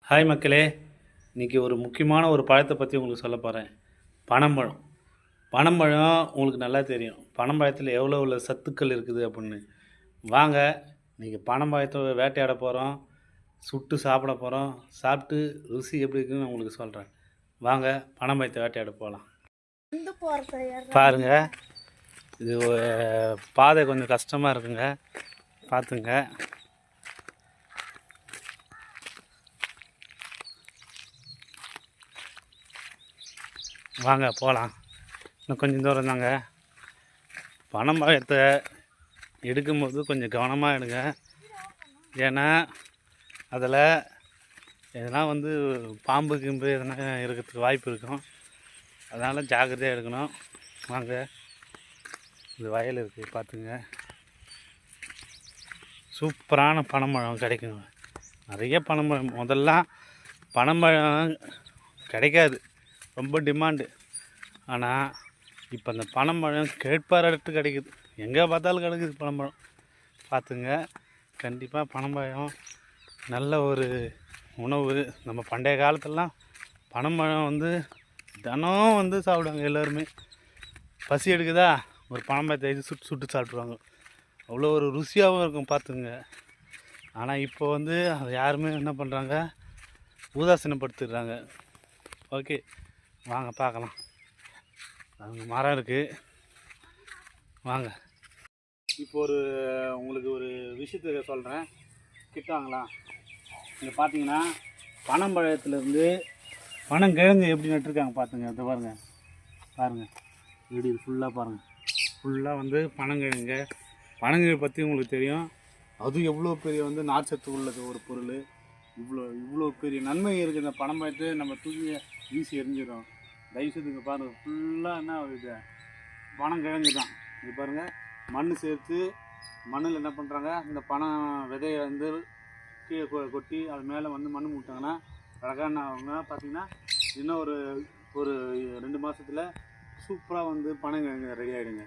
Hi மக்களே, இன்றைக்கி ஒரு முக்கியமான ஒரு பழத்தை பற்றி உங்களுக்கு சொல்ல போகிறேன். பனம்பழம். பனம்பழம் உங்களுக்கு நல்லா தெரியும். பனம்பழத்தில் எவ்வளோ உள்ள சத்துக்கள் இருக்குது அப்படின்னு. வாங்க, இன்றைக்கி பனம்பழத்தை வேட்டையாட போகிறோம், சுட்டு சாப்பிட போகிறோம். சாப்பிட்டு ருசி எப்படி இருக்குதுன்னு உங்களுக்கு சொல்கிறேன். வாங்க, பனம்பழத்தை வேட்டையாட போகலாம். பாருங்கள், இது பாதை கொஞ்சம் கஷ்டமாக இருக்குங்க, பார்த்துங்க. வாங்க போகலாம். இன்னும் கொஞ்சம் தூரம் தாங்க. பனம்பழத்தை எடுக்கும்போது கொஞ்சம் கவனமாக எடுங்க. ஏன்னா அதில் எதனா பாம்பு கிம்பு எதனா இருக்கிறதுக்கு வாய்ப்பு இருக்கும். அதனால் ஜாக்கிரதையாக எடுக்கணும். வாங்க, இது வயல் இருக்குது பார்த்துங்க. சூப்பரான பனம்பழம் கிடைக்குங்க. நிறைய பனம்பழம். முதல்லாம் பனம்பழம் கிடைக்காது, ரொம்ப டிமாண்டு. ஆனால் இப்போ அந்த பனம்பழம் கேட்பார் இடத்து கிடைக்குது. எங்கே பார்த்தாலும் கிடைக்குது பனம்பழம். பார்த்துங்க, கண்டிப்பாக பனம்பழம் நல்ல ஒரு உணவு. நம்ம பண்டைய காலத்துலலாம் பனம்பழம் தினம் சாப்பிடுவாங்க எல்லாருமே. பசி எடுக்குதா, ஒரு பனம்பழத்தை சுட்டு சுட்டு சாப்பிடுவாங்க. அவ்வளோ ஒரு ருசியாகவும் இருக்கும் பார்த்துங்க. ஆனால் இப்போ அதை யாருமே என்ன பண்ணுறாங்க, உதாசீனப்படுத்திடுறாங்க. ஓகே, வாங்க பார்க்கலாம். அங்கே மரம் இருக்குது, வாங்க. இப்போ உங்களுக்கு ஒரு விஷயத்தை சொல்கிறேன், கிட்டாங்களா. இங்கே பார்த்தீங்கன்னா பனம்பழத்துலேருந்து பனங்கிழங்கு எப்படி நட்டுருக்காங்க பார்த்துங்க. இதை பாருங்கள், பாருங்கள் எப்படி இது ஃபுல்லாக பாருங்கள். ஃபுல்லாக பனங்கிழங்கு. பனங்கிழங்கு பற்றி உங்களுக்கு தெரியும். அதுவும் எவ்வளோ பெரிய நார்ச்சத்து உள்ளது ஒரு பொருள். இவ்வளோ பெரிய நன்மை இருக்குது. இந்த பனம்பழத்தை நம்ம தூக்கி வீசி எரிஞ்சிடும். தயவுசெய்து பாருங்கள், ஃபுல்லாக என்ன இது பனங்கிழங்கு தான். இது பாருங்கள், மண் சேர்த்து மண்ணில் என்ன பண்ணுறாங்க, இந்த பனை விதையை கீழே கொட்டி அது மேலே மண் மூட்டாங்கன்னா அழகான அவங்க பார்த்திங்கன்னா இன்னும் ஒரு 2 மாதத்தில் சூப்பராக பனங்கிழங்கு ரெடி ஆகிடுங்க.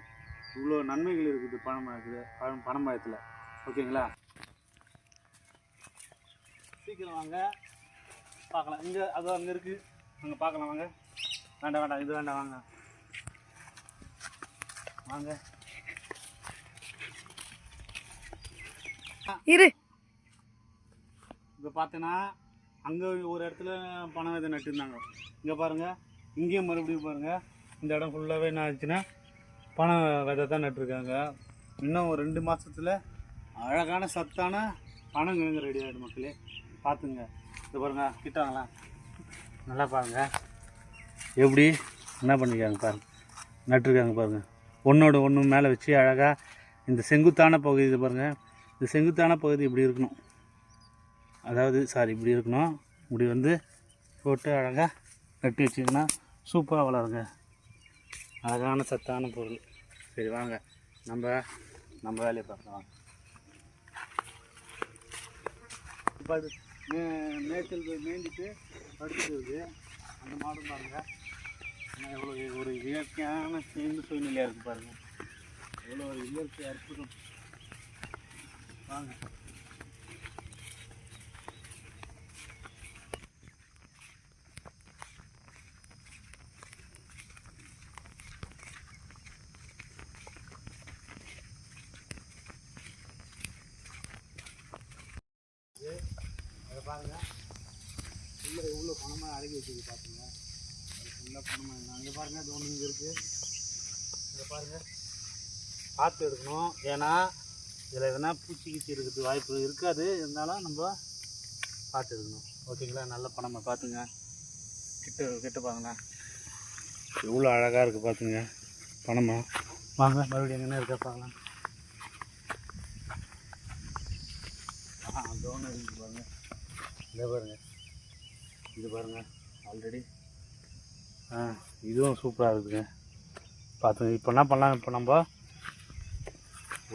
இவ்வளோ நன்மைகள் இருக்குது பனம்பழத்தில். ஓகேங்களா, சீக்கிரம் வாங்க பார்க்கலாம். இங்கே அது அங்கே இருக்குது, அங்கே பார்க்கலாம். வாங்க. வேண்டாம், இது வேண்டாம், வாங்க வாங்க இரு. இப்போ பார்த்தீங்கன்னா அங்கே ஒரு இடத்துல பனை விதை நட்டுருந்தாங்க. இங்கே பாருங்கள், இங்கேயும் மறுபடியும் பாருங்கள், இந்த இடம் ஃபுல்லாகவே என்ன ஆச்சுன்னா பனை விதை தான் நட்டுருக்காங்க. இன்னும் ஒரு 2 மாதத்தில் அழகான சத்தான பனங்கிழங்கு ரெடி ஆகிடும் மக்களே. பார்த்துங்க. இது பாருங்கள், கிட்டாங்களா, நல்லா பாருங்கள் எப்படி என்ன பண்ணியிருக்காங்க பாருங்கள், நட்டுருக்காங்க பாருங்கள். ஒன்றோட ஒன்று மேலே வச்சு அழகாக இந்த செங்குத்தான பகுதி. இது பாருங்கள், இந்த செங்குத்தான பகுதி இப்படி இருக்கணும். அதாவது இப்படி இருக்கணும். இப்படி போட்டு அழகாக கட்டி வச்சிங்கன்னா சூப்பராக வளருங்க. அழகான சத்தான பொருள். சரி வாங்க, நம்ம வேலையை பார்க்கலாம். வாங்க. இப்போ அது மேய்ச்சல் போய் மேய்ஞ்சிட்டு படுத்துட்டு இருக்குது. அந்த மாடும் பாருங்கள், ஆனால் எவ்வளோ ஒரு இயற்கையான சூழ்நிலையாக இருக்குது பாருங்கள். எவ்வளோ ஒரு இயற்கை அற்புதம். வாங்க. அதை பாருங்கள், ஃபுல்லாக எவ்வளோ பணமாக அடங்கி வச்சுருக்கு பார்த்துங்க. அது ஃபுல்லாக பணமாக. அங்கே பாருங்கள், அது ஒன்று இங்கே இருக்குது. இதை பாருங்கள், பார்த்து எடுக்கணும். ஏன்னா இதில் எதனா பூச்சி இருக்கிறது வாய்ப்பு இருக்காது. இருந்தாலும் நம்ம பார்த்து எடுக்கணும். ஓகேங்களா, நல்ல பணமாக பார்த்துங்க. கிட்ட பாருங்களேன், எவ்வளோ அழகாக இருக்குது பார்த்துங்க பணமாக. வாங்க, மறுபடியும் எங்கன்னா இருக்கா பார்க்கலாம். தோணு இருக்குது பாருங்கள். இதை பாருங்கள், இது பாருங்கள் ஆல்ரெடி. இதுவும் சூப்பராக இருக்குதுங்க பார்த்துங்க. இப்போ என்ன பண்ணலாம், இப்போ நம்ம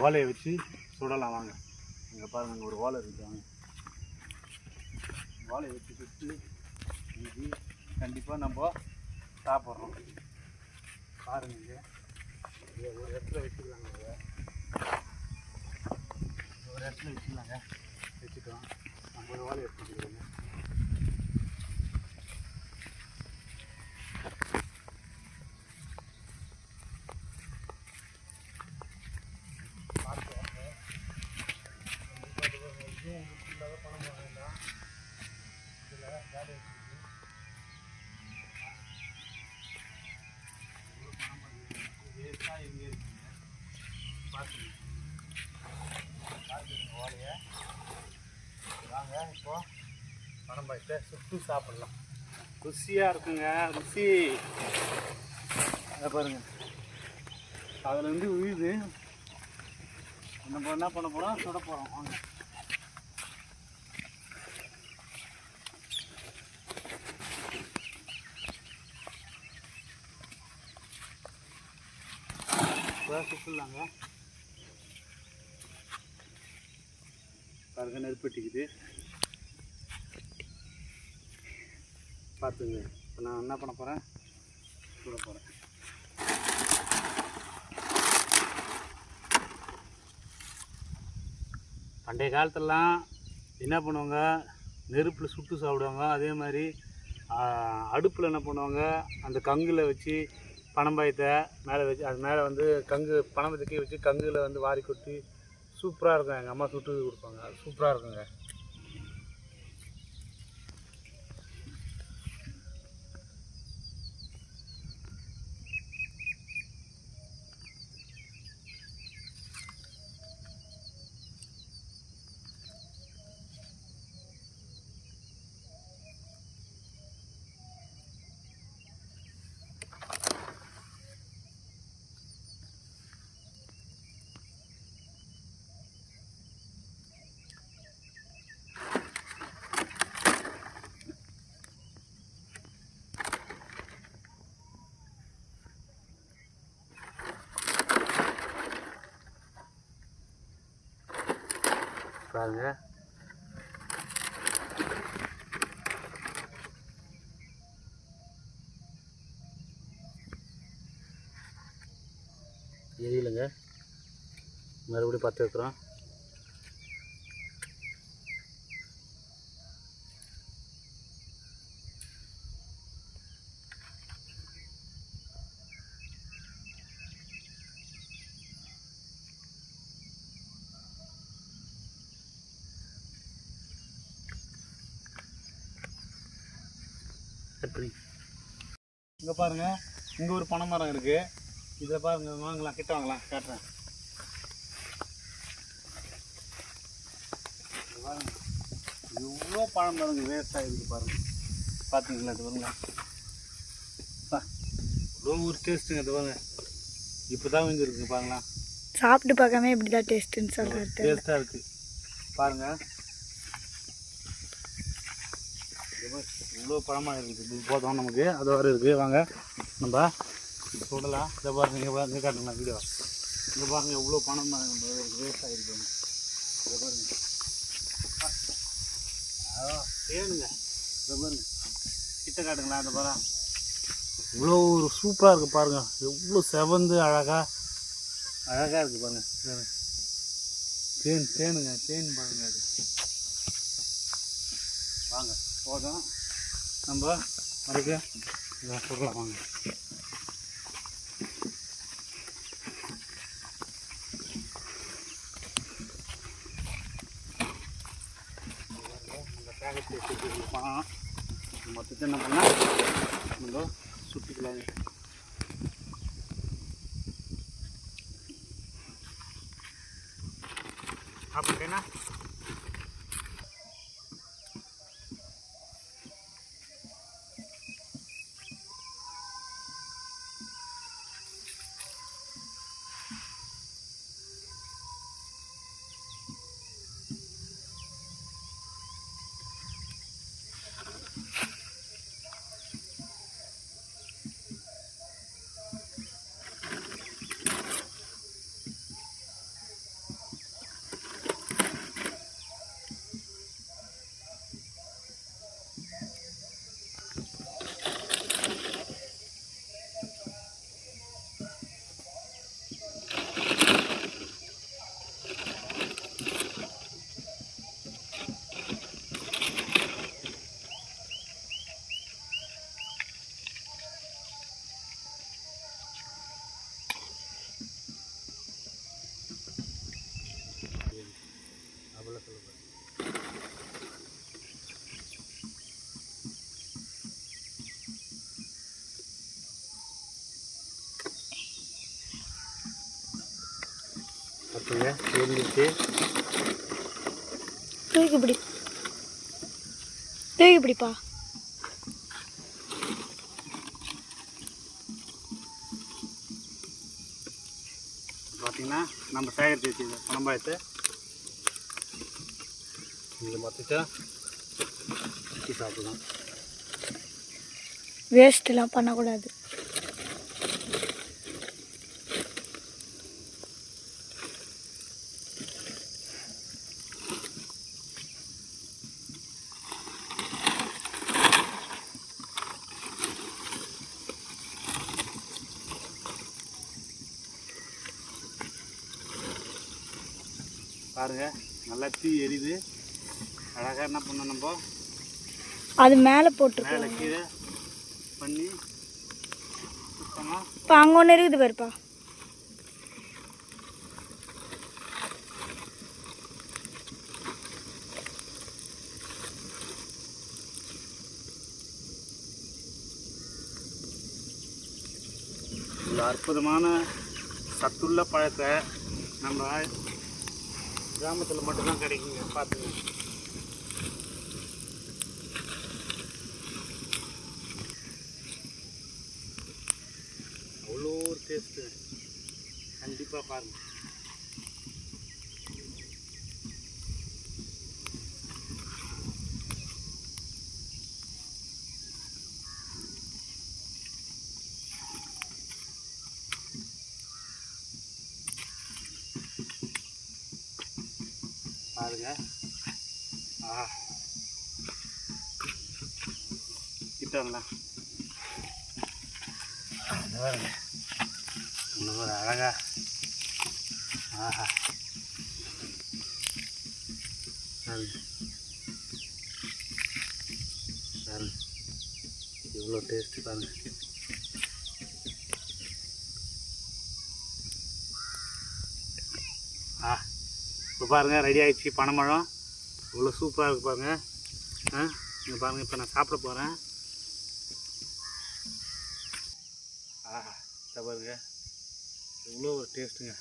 ஓலையை வச்சு சுடலாம். வாங்க, இங்கே பாருங்கள், அங்கே ஒரு ஓலை இருக்குது. வாங்க, ஓலையை வச்சு சுட்டு இது கண்டிப்பாக நம்ம சாப்பிட்றோம். பாருங்க, ஒரு இடத்துல வச்சுக்கலாங்க. ஒரு இடத்துல வச்சுக்கலாங்க. வச்சுக்கலாம். 50 வாழை எடுத்துக்கிறோங்க. பனம்பாயத்தை சுட்டு சாப்பிட்லாம். ருசியாக இருக்குங்க, ருசி. அதை பாருங்க, அதில் வந்து உழுது நம்ம என்ன பண்ண போகிறோம், சுட போகிறோம். வாங்க. சுட்டுலாங்க. பாருங்க, நெருப்பட்டிக்குது பார்த்துங்க. இப்போ நான் என்ன பண்ண போகிறேன், சுட போகிறேன். பண்டைய காலத்துலலாம் என்ன பண்ணுவாங்க, நெருப்பில் சுட்டு சாப்பிடுவாங்க. அதே மாதிரி அடுப்பில் என்ன பண்ணுவாங்க, அந்த கங்கில் வச்சு பனம்பாயத்தை மேலே வச்சு, அது மேலே வந்து கங்கு பனம்பயத்தை வச்சு கங்கில் வந்து வாரி கொட்டி சூப்பராக இருக்கும். எங்கள் அம்மா சுட்டு கொடுப்பாங்க, அது சூப்பராக இருக்குங்க. பாருங்க, எரியலைங்க. மறுபடியும் பற்ற வைக்கிறோம். இங்கே பாருங்கள், இங்கே ஒரு பனை மரம் இருக்குது. இதை பாருங்கள், வாங்கலாம், கிட்ட வாங்கலாம், காட்டுறேன். பாருங்கள், எவ்வளோ பழம் பாருங்க வேஸ்ட் ஆகிருக்கு பாருங்கள். பார்த்தீங்களா, இது பாருங்களா, இவ்வளோ ஒரு டேஸ்ட்டுங்க. இது பாருங்க, இப்போ தான் வந்துருக்குங்க. பாருங்களா, சாப்பிட்டு பார்க்காம எப்படி தான் டேஸ்ட்டுன்னு சொல்கிறாரு. டேஸ்ட்டாக இருக்குது பாருங்கள். இவ்வளோ பழமாக இருக்குது. போதும் நமக்கு, அது வர இருக்குது. வாங்க நம்ம சுடலாம். இதை பாருங்க, இங்கே காட்டுங்களா வீடியோ. இங்கே பாருங்கள், எவ்வளோ பணம் வேஸ்ட் ஆகிருக்கு. இதை பாருங்க, தேனுங்க. இதை பாருங்க, கிட்ட காட்டுங்களா. அதை பாருங்க, இவ்வளோ ஒரு சூப்பராக இருக்குது பாருங்கள். எவ்வளோ செவந்து அழகாக இருக்குது பாருங்கள். தேனுங்க, தேன் பாருங்க. அது வாங்க, போதும். நம்ம மறுபடியும் சொல்லலாம். வாங்க, இந்த பேக்கெட் பணம் மொத்தத்தை என்ன பண்ணால் நம்ம சுற்றிக்கலாங்க. அப்படின்னா பார்த்துங்க, தெரிஞ்சிச்சு. தூக்கி பிடி. தூக்கி பிடிப்பா. பார்த்தீங்கன்னா நம்ம சேகரித்து வச்சுருந்த பனம்பழத்தை இதில் மொத்தத்தை சுற்றி சாப்பிடலாம். வேஸ்ட்லாம் பண்ணக்கூடாது. பாருங்கள், நல்லா தீ எரியுது. அழகாக என்ன பண்ணோம், நம்ம அது மேலே போட்டுருக்கோம். மேலே கீழே பண்ணி சுத்தமாக. இப்போ அங்கே ஒன்று இருக்குது பாருப்பா. இந்த அற்புதமான சத்துள்ள பழத்தை நம்ம கிராமத்தில் மட்டும்தான் கிடைக்குங்க. பார்த்துங்க, அவ்வளோ ஒரு டேஸ்ட்டு. கண்டிப்பாக பாருங்கள். பாருங்க, கிட்டாங்களா பாருங்க, இன்னும் ஒரு அழகா. ஆஹா, பாருங்க பாருங்க, எவ்வளோ டேஸ்ட்டு பாருங்க. இப்போ பாருங்கள், ரெடி ஆகிடுச்சு பனைமழம். இவ்வளோ சூப்பராக இருக்குது பாருங்கள். இங்கே பாருங்கள், இப்போ நான் சாப்பிட போகிறேன். ஆஹா, பாருங்க, எவ்வளோ ஒரு டேஸ்ட்டுங்க.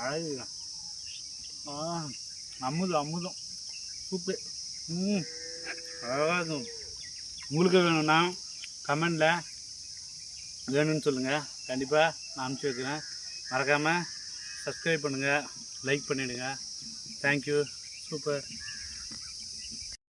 அழகுங்க. அமுதம் சூப்பர். அழகாக இருக்கும். உங்களுக்கு வேணும்னா கமெண்டில் வேணும்னு சொல்லுங்கள். கண்டிப்பாக நான் அனுப்பிச்சி வைக்கிறேன். மறக்காமல் சப்ஸ்கிரைப் பண்ணுங்கள், லைக் பண்ணிவிடுங்க. தேங்க்யூ. சூப்பர்.